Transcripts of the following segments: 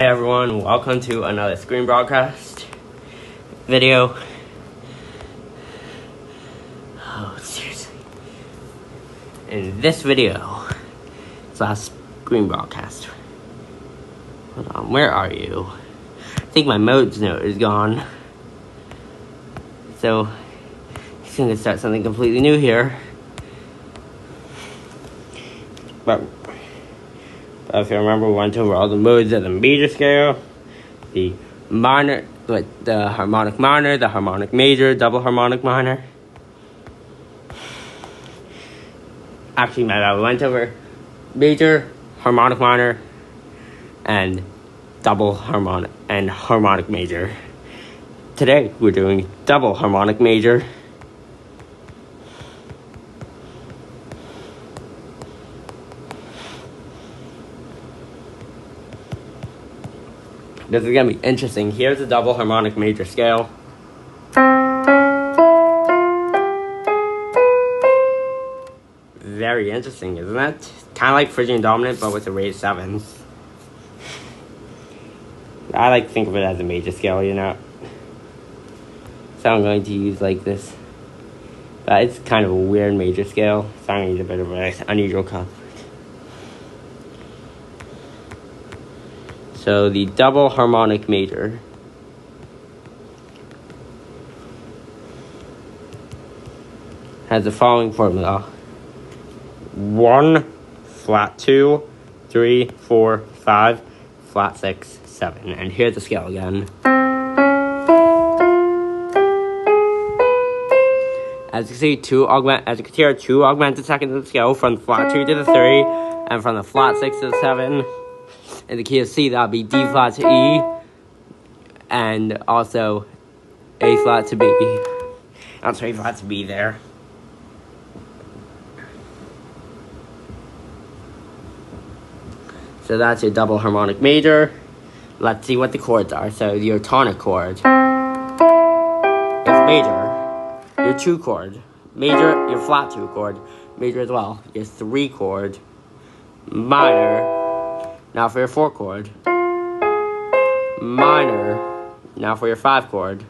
Hey everyone, welcome to another screen broadcast video. Oh, seriously. In this video, it's last screen broadcast. Hold on, where are you? I think my modes note is gone. So, he's gonna start something completely new here. But if you remember, we went over all the modes of the major scale, the minor, like the harmonic minor, the harmonic major, double harmonic minor. Actually, my bad, we went over major, harmonic minor, and double harmonic and harmonic major. Today, we're doing double harmonic major. This is going to be interesting. Here's the double harmonic major scale. Very interesting, isn't it? Kind of like Phrygian dominant, but with the raised sevens. I like to think of it as a major scale, you know. So I'm going to use like this. But it's kind of a weird major scale, so I'm going to use a bit of an unusual color. So the double harmonic major has the following formula: 1, flat 2, 3, 4, 5, flat 6, 7. And here's the scale again. As you can see, two augmented seconds of the scale from the flat 2 to the 3, and from the flat 6 to the 7. In the key of C, that would be D flat to E, and also A flat to B. That's A flat to B there. So that's your double harmonic major. Let's see what the chords are. So your tonic chord is major. Your 2 chord, major. Your flat 2 chord, major as well. Your 3 chord, minor. Now for your 4 chord, minor. Now for your 5 chord.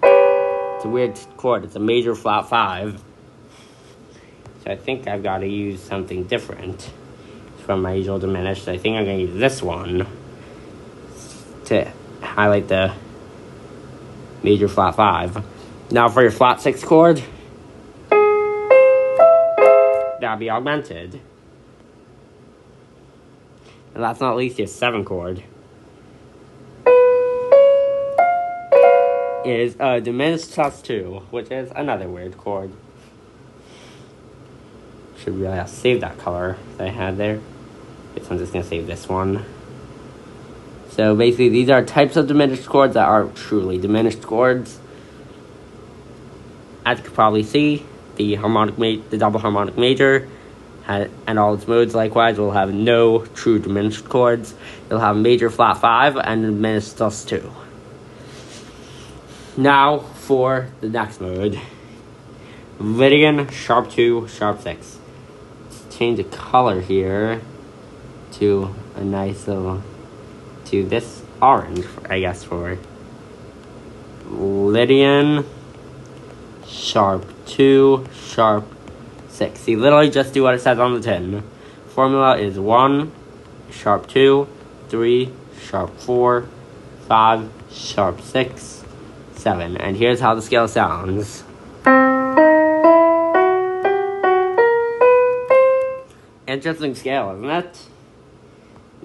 It's a weird chord. It's a major flat 5. So I think I've got to use something different from my usual diminished. I think I'm going to use this one to highlight the major flat 5. Now for your flat 6 chord, that'll be augmented. And last but not least, your 7 chord is a diminished +2, which is another weird chord. Should really have saved that color that I had there. Guess I'm just going to save this one. So basically, these are types of diminished chords that are truly diminished chords. As you can probably see, the double harmonic major and all its modes likewise will have no true diminished chords. It'll have major flat 5 and diminished +2. Now for the next mode, Lydian sharp 2 sharp 6. Let's change the color here to a nice little, to this orange, I guess, for Lydian sharp 2 sharp 6. See, literally just do what it says on the tin. Formula is 1, sharp 2, 3, sharp 4, 5, sharp 6, 7. And here's how the scale sounds. Interesting scale, isn't it?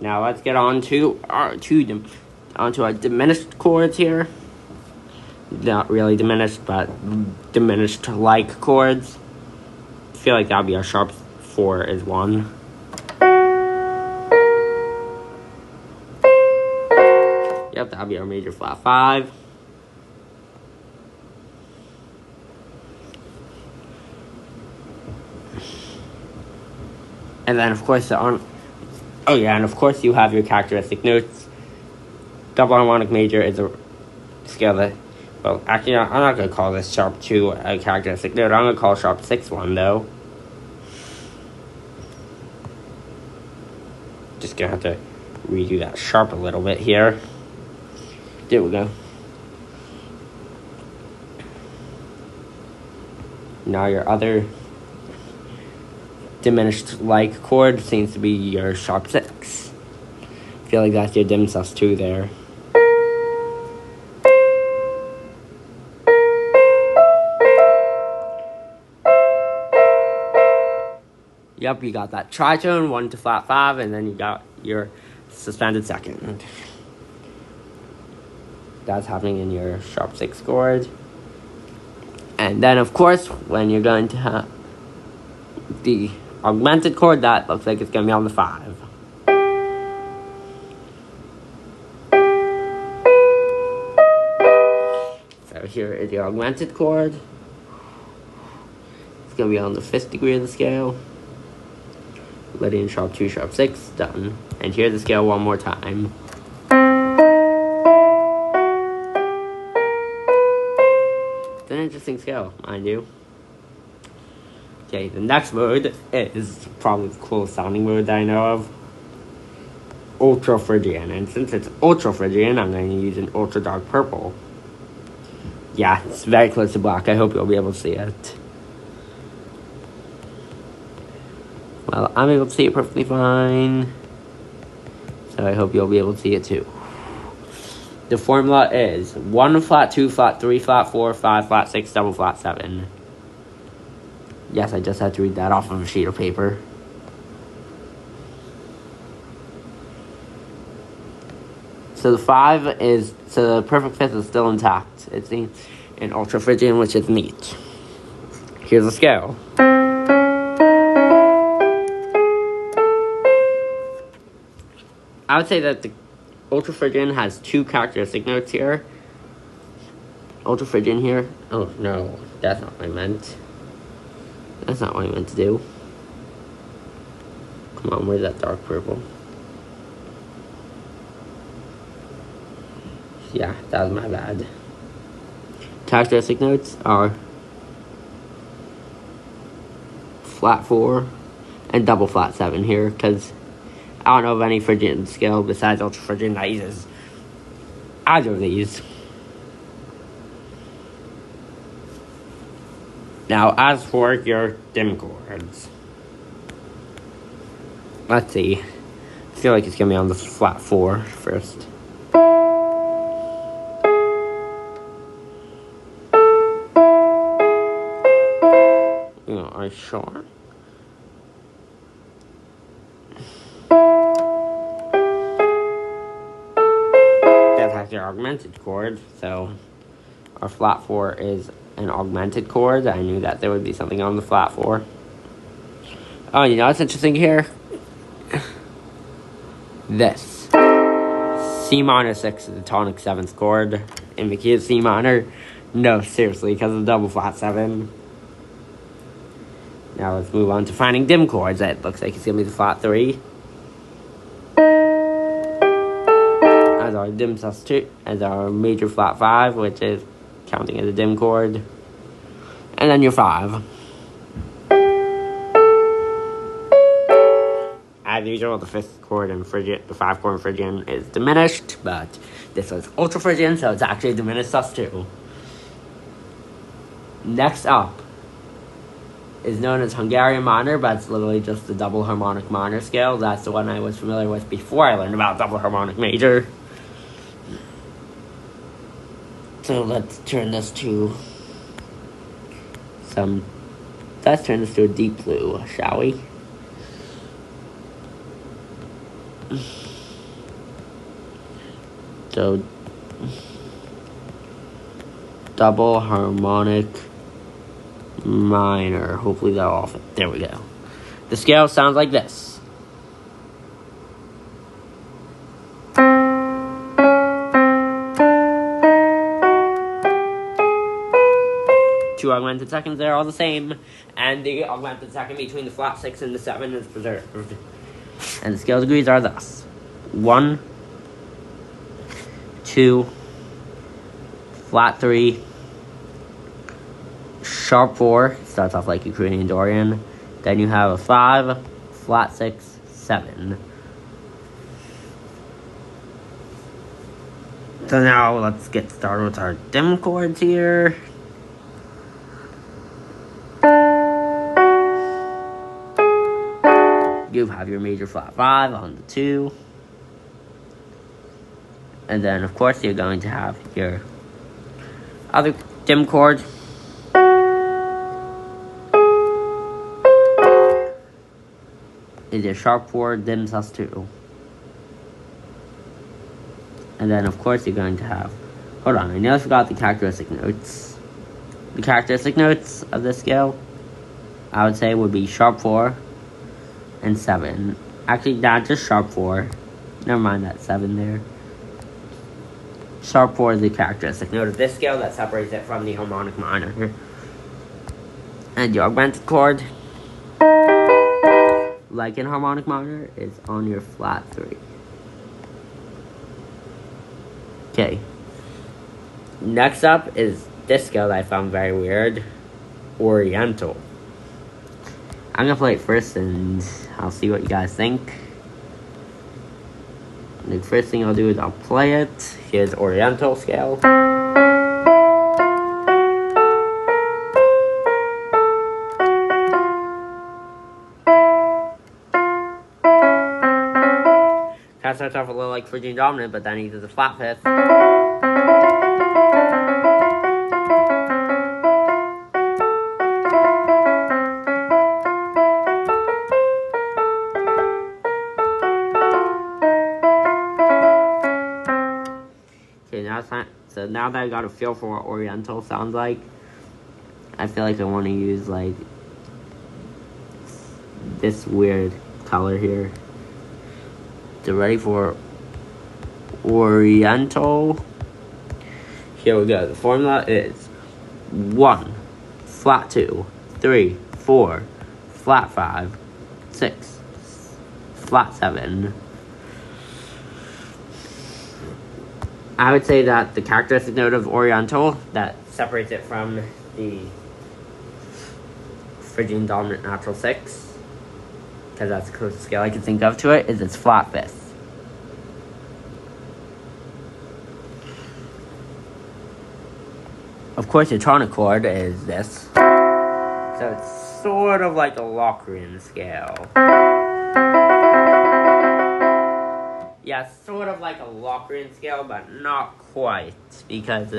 Now let's get on to our diminished chords here. Not really diminished, but diminished-like chords. I feel like that would be our sharp 4 is 1. Yep, that would be our major flat 5. And then, of course, and of course you have your characteristic notes. Double harmonic major is a scale that, well, actually, I'm not going to call this sharp 2 a characteristic note. I'm going to call sharp 6 one, though. Just going to have to redo that sharp a little bit here. There we go. Now your other diminished like chord seems to be your sharp 6. I feel like that's your dim sus2 there. Yep, you got that tritone, 1 to flat 5, and then you got your suspended second. That's happening in your sharp 6 chord. And then, of course, when you're going to have the augmented chord, that looks like it's going to be on the 5. So here is your augmented chord. It's going to be on the 5th degree of the scale. Lydian sharp 2, sharp 6, done. And here's the scale one more time. It's an interesting scale, mind you. Okay, the next mode is probably the coolest sounding mode that I know of. Ultra Phrygian. And since it's Ultra Phrygian, I'm going to use an ultra dark purple. Yeah, it's very close to black. I hope you'll be able to see it. Well, I'm able to see it perfectly fine. So I hope you'll be able to see it too. The formula is 1 flat 2 flat 3 flat 4 5 flat 6 double flat 7. Yes, I just had to read that off of a sheet of paper. So the 5 is, so the perfect 5th is still intact. It's in Ultra Phrygian, which is neat. Here's the scale. I would say that the Ultra Phrygian has 2 characteristic notes here. Ultra Phrygian here. Oh no, that's not what I meant. That's not what I meant to do. Come on, where's that dark purple? Yeah, that was my bad. Characteristic notes are flat 4 and double flat 7 here, because I don't know of any Phrygian scale besides Ultra Phrygian that uses either of these. Now, as for your dim chords, let's see. I feel like it's going to be on the flat 4 first. Are you sure? That's your augmented chord, so our flat 4 is an augmented chord. I knew that there would be something on the flat 4. Oh, you know what's interesting here? This. C minor 6 is the tonic 7th chord in the key of C minor. No, seriously, because of the double flat 7. Now let's move on to finding dim chords. It looks like it's going to be the flat 3. As our dim sus2, as our major flat 5, which is counting as a dim chord. And then your 5. As usual, the 5th chord in Phrygian, the 5 chord in Phrygian is diminished, but this is Ultra Phrygian, so it's actually diminished sus2. Next up is known as Hungarian minor, but it's literally just the double harmonic minor scale. That's the one I was familiar with before I learned about double harmonic major. So let's turn this to a deep blue, shall we? So, double harmonic minor. Hopefully that'll all fit. There we go. The scale sounds like this. Two augmented seconds there, all the same, and the augmented second between the flat 6 and the 7 is preserved. And the scale degrees are thus: 1, 2, flat 3, sharp 4, starts off like Ukrainian Dorian. Then you have a 5, flat 6, 7. So now let's get started with our dim chords here. You have your major flat 5 on the 2. And then of course you're going to have your other dim chord. Is your sharp 4 dim sus2. And then of course you're going to have, hold on, I nearly forgot the characteristic notes. The characteristic notes of this scale, I would say, would be sharp 4 and 7. Actually, not just sharp 4. Never mind that 7 there. Sharp 4 is the characteristic note of this scale that separates it from the harmonic minor. And your augmented chord, like in harmonic minor, is on your flat 3. Okay. Next up is this scale that I found very weird, Oriental. I'm gonna play it first and I'll see what you guys think. The first thing I'll do is I'll play it. Here's Oriental scale. Kind of starts off a little like Phrygian dominant, but then he does a flat 5th. Okay, so now that I got a feel for what Oriental sounds like, I feel like I want to use like this weird color here. So ready for Oriental? Here we go. The formula is 1, flat 2, 3, 4, flat 5, 6, flat 7. I would say that the characteristic note of Oriental that separates it from the Phrygian dominant natural 6, because that's the closest scale I can think of to it, is its flat 5th. Of course, your tonic chord is this. So it's sort of like a Locrian scale. Yeah, sort of like a Locrian scale, but not quite, because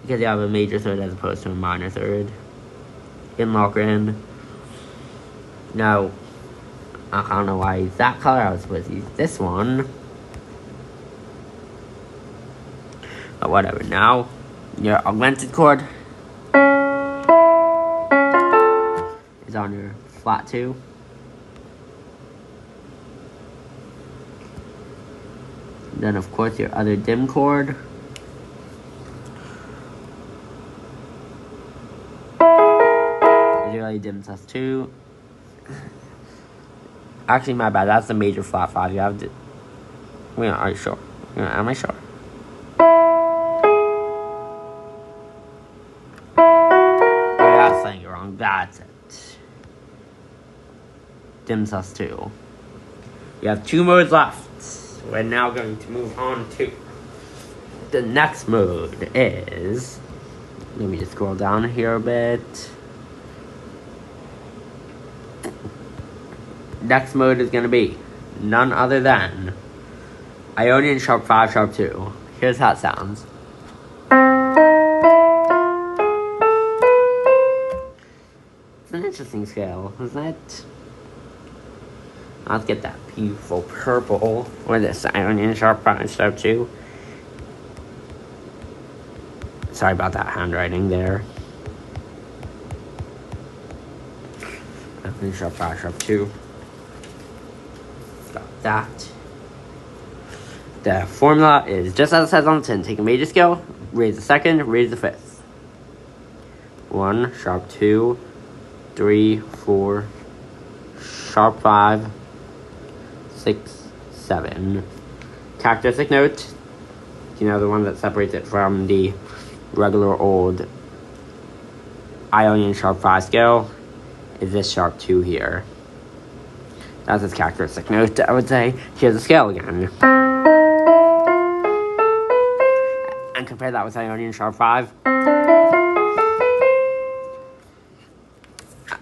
you have a major third as opposed to a minor third in Locrian. Now, I don't know why I used that color. I was supposed to use this one, but whatever. Now, your augmented chord is on your flat 2. Then, of course, your other dim chord is really dim sus2. Actually, my bad. That's the major flat 5. You have to. Wait, are you sure? Am I sure? Wait, I was saying it wrong. That's it. Dim sus2. You have 2 modes left. We're now going to move on to the next mode is, let me just scroll down here a bit. Next mode is going to be none other than Ionian sharp 5, sharp 2. Here's how it sounds. It's an interesting scale, isn't it? Let's get that beautiful purple for this Ionian sharp 5, sharp 2. Sorry about that handwriting there. Ionian sharp 5, sharp 2. Got that. The formula is just as it says on the tin. Take a major scale, raise the 2nd, raise the 5th. 1, sharp 2, 3, 4, sharp 5, 6, 7. Characteristic note, you know, the one that separates it from the regular old Ionian sharp 5 scale, is this sharp 2 here. That's its characteristic note, I would say. Here's the scale again. compare that with Ionian sharp 5.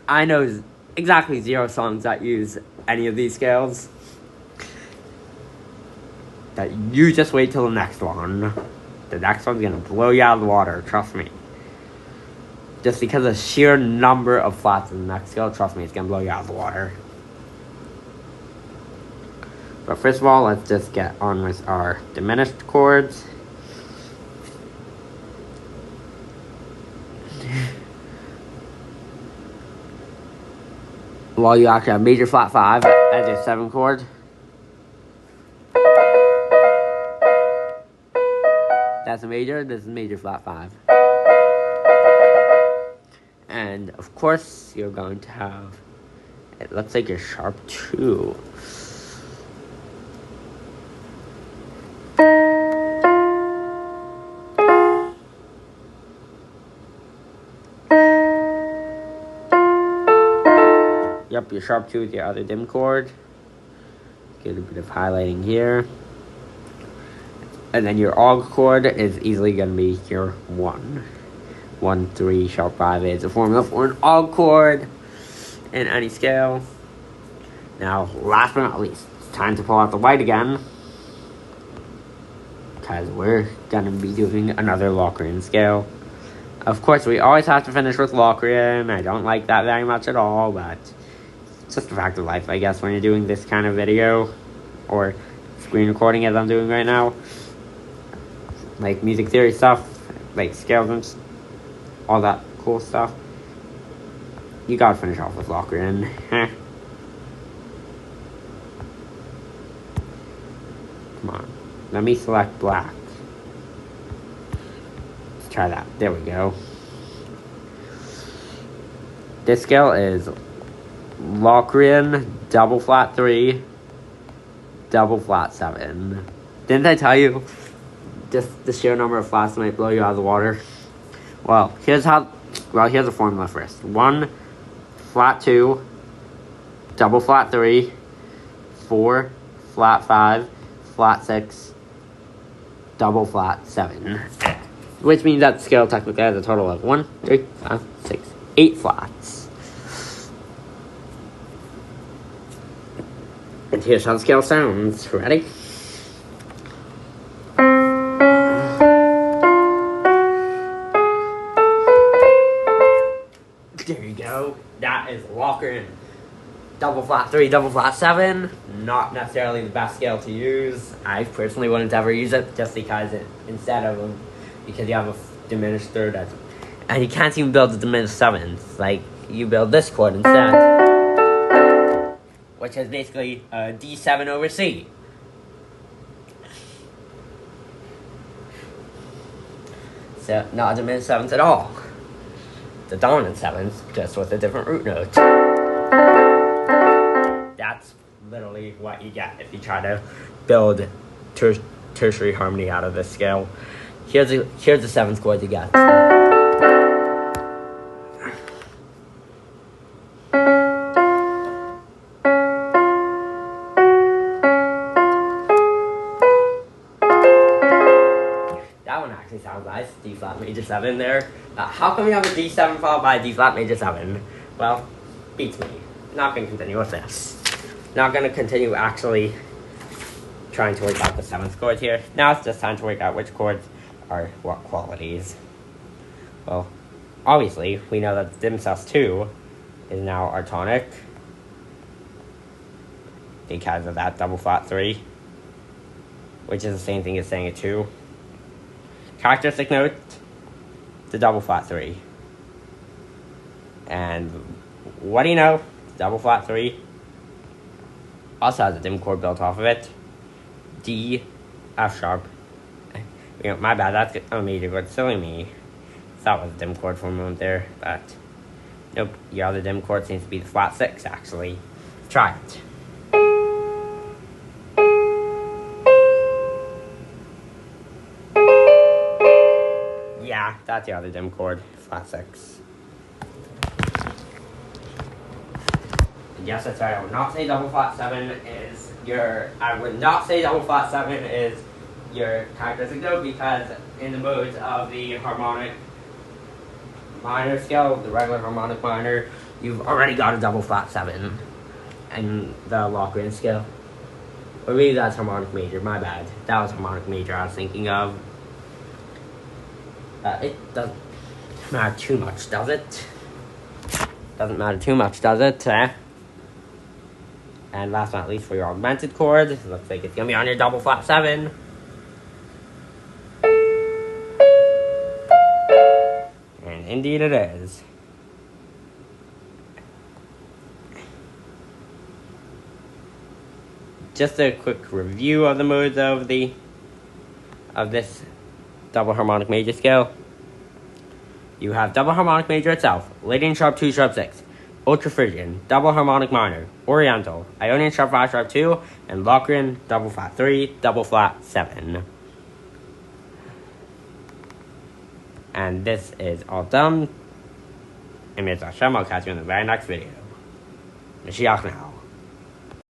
I know exactly 0 songs that use any of these scales. That you just wait till the next one. The next one's gonna blow you out of the water, trust me. Just because of the sheer number of flats in the next scale, trust me, it's gonna blow you out of the water. But first of all, let's just get on with our diminished chords. Well, you actually have major flat 5 as your 7 chord. That's a major, this is major flat 5. And of course, you're going to have, it looks like your sharp 2. Yep, your sharp 2 is your other dim chord. Get a bit of highlighting here. And then your AUG chord is easily going to be your 1. 1, 3, sharp 5 is a formula for an AUG chord in any scale. Now, last but not least, it's time to pull out the white again. Because we're going to be doing another Locrian scale. Of course, we always have to finish with Locrian. I don't like that very much at all, but it's just a fact of life, I guess, when you're doing this kind of video. Or screen recording as I'm doing right now. Like music theory stuff, like scales and all that cool stuff. You gotta finish off with Locrian. Come on. Let me select black. Let's try that. There we go. This scale is Locrian, double flat 3, double flat 7. Didn't I tell you? Just the sheer number of flats might blow you out of the water. Well, here's the formula first. 1, flat 2, double flat 3, 4, flat 5, flat 6, double flat 7. Which means that the scale technically has a total of 1, 3, 5, 6, 8 flats. And here's how the scale sounds. Ready? There you go. That is Locrian. Double flat 3, double flat 7. Not necessarily the best scale to use. I personally wouldn't ever use it just because because you have a diminished third. And you can't even build the diminished 7s. Like, you build this chord instead. Which is basically a D7 over C. So, not diminished 7s at all. The dominant 7s, just with a different root note. That's literally what you get if you try to build tertiary harmony out of this scale. Here's the 7th chord you get. That one actually sounds nice. D flat major 7 there. How come you have a D7 followed by a D flat major 7? Well, beats me. Not going to continue with this. Not going to continue actually trying to work out the 7th chord here. Now it's just time to work out which chords are what qualities. Well, obviously, we know that dim sus2 is now our tonic because of that double flat 3, which is the same thing as saying a 2. Characteristic note, the double flat 3. And what do you know? Double flat 3 also has a dim chord built off of it. D, F sharp. You know, my bad, that's a major chord. Silly me. Thought it was a dim chord for a moment there, but nope. Your other dim chord seems to be the flat 6, actually. Try it. Yeah, that's the other dim chord, flat 6. And yes, that's right. I would not say double flat 7 is your characteristic note, because in the modes of the harmonic minor scale, the regular harmonic minor, you've already got a double flat 7 in the Locrian scale. Or maybe that's harmonic major, my bad. That was harmonic major I was thinking of. It doesn't matter too much, does it? Doesn't matter too much, does it? And last but not least, for your augmented chord, it looks like it's going to be on your double flat 7. And indeed it is. Just a quick review of the modes of this double harmonic major scale. You have double harmonic major itself, Lydian sharp 2 sharp 6, Ultra Phrygian, double harmonic minor, Oriental, Ionian sharp 5 sharp 2, and Locrian double flat 3, double flat 7. And this is all done. And I'll catch you in the very next video. Mashiach now.